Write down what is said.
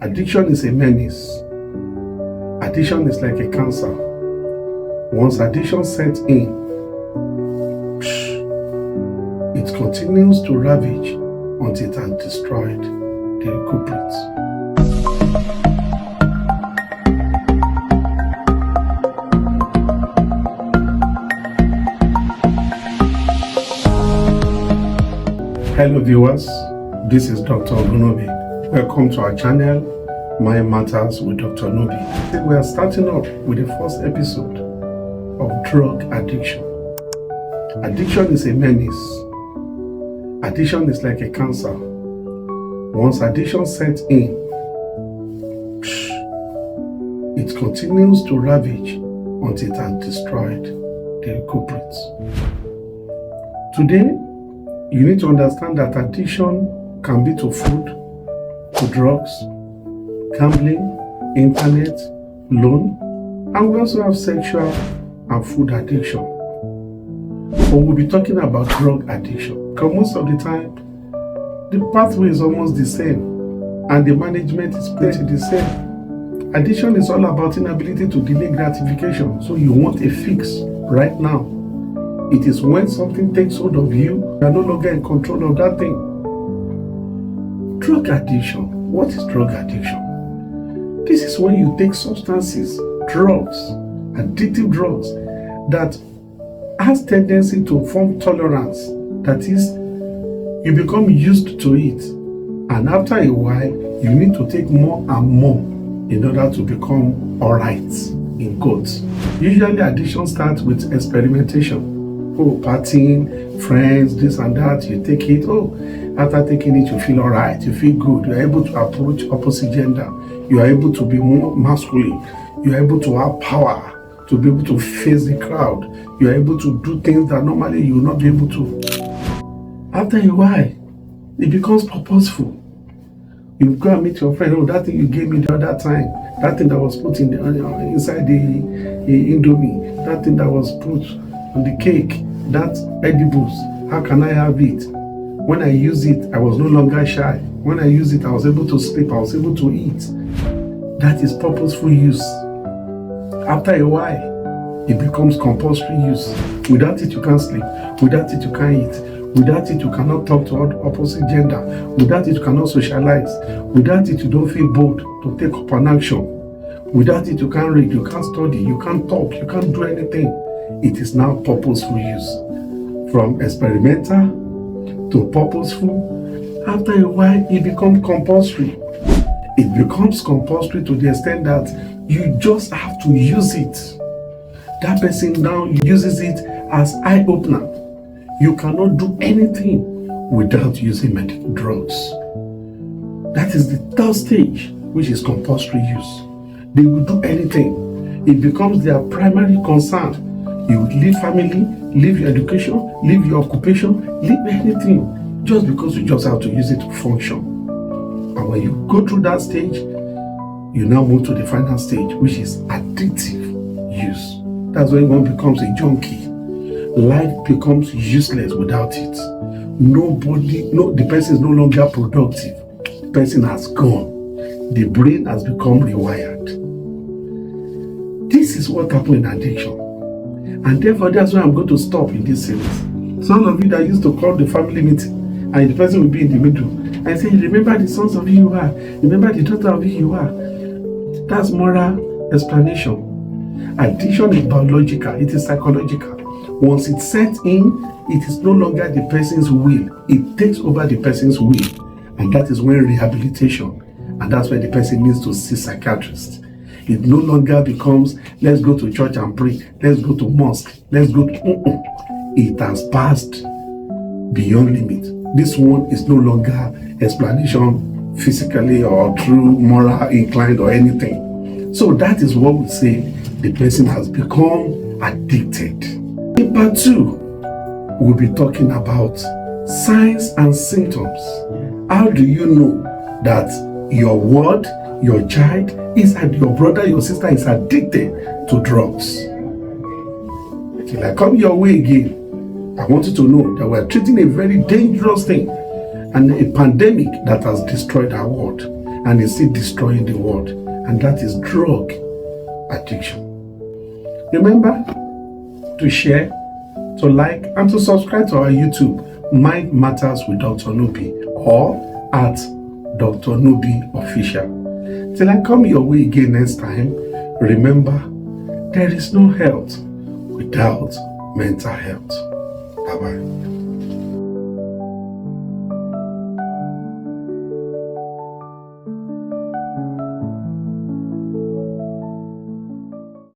Addiction is a menace. Addiction is like a cancer. Once addiction sets in, it continues to ravage until it has destroyed the culprits. Hello viewers, this is Dr. Ogunobi. Welcome to our channel, Mind Matters with Dr. Nobi. We are starting off with the first episode of drug addiction. Addiction is a menace. Addiction is like a cancer. Once addiction sets in, it continues to ravage until it has destroyed the culprits. Today, you need to understand that addiction can be to food, to drugs, gambling, internet, loan, and we also have sexual and food addiction. But we'll be talking about drug addiction because most of the time, the pathway is almost the same and the management is pretty the same. Addiction is all about inability to delay gratification, so you want a fix right now. It is when something takes hold of you, you are no longer in control of that thing. Drug addiction. What is drug addiction? This is when you take substances, drugs, addictive drugs that has tendency to form tolerance. That is, you become used to it. And after a while, you need to take more and more in order to become alright, in quotes. Usually addiction starts with experimentation. Oh, partying, friends, this and that, you take it. Oh, after taking it, you feel all right, you feel good. You're able to approach opposite gender. You are able to be more masculine. You are able to have power, to be able to face the crowd. You are able to do things that normally you will not be able to. After a while, it becomes purposeful. You go and meet your friend. Oh, that thing you gave me the other time, that thing that was put in inside the Indomie, that thing that was put on the cake, that edibles, how can I have it? When I use it, I was no longer shy. When I use it, I was able to sleep, I was able to eat. That is purposeful use. After a while, it becomes compulsory use. Without it, you can't sleep. Without it, you can't eat. Without it, you cannot talk to opposite gender. Without it, you cannot socialize. Without it, you don't feel bold to take up an action. Without it, you can't read, you can't study, you can't talk, you can't do anything. It is now purposeful use. From experimental to purposeful, after a while it becomes compulsory. It becomes compulsory to the extent that you just have to use it. That person now uses it as eye-opener. You cannot do anything without using medical drugs. That is the third stage, which is compulsory use. They will do anything. It becomes their primary concern. You would leave family, leave your education, leave your occupation, leave anything, just because you just have to use it to function. And when you go through that stage, you now move to the final stage, which is addictive use. That's when one becomes a junkie. Life becomes useless without it. The person is no longer productive. The person has gone. The brain has become rewired. This is what happens in addiction. And therefore, that's why I'm going to stop in this series. Some of you that used to call the family meeting, and the person will be in the middle, and say, remember the sons of you are, remember the daughter of you are. That's moral explanation. Addiction is biological, it is psychological. Once it sets in, it is no longer the person's will. It takes over the person's will. And that is when rehabilitation, and that's when the person needs to see psychiatrist. It no longer becomes, let's go to church and pray, let's go to mosque, let's go to... It has passed beyond limit. This one is no longer explanation physically or through moral inclined or anything. So that is what we say the person has become addicted. In part 2, we'll be talking about signs and symptoms. How do you know that your word, your child, your brother, your sister is addicted to drugs? Till I come your way again, I want you to know that we're treating a very dangerous thing and a pandemic that has destroyed our world. and is still destroying the world, and that is drug addiction. Remember to share, to like, and to subscribe to our YouTube, Mind Matters with Dr. Nubi, or at Dr. Nubi Official. Till I come your way again next time, remember, there is no health without mental health. Bye-bye.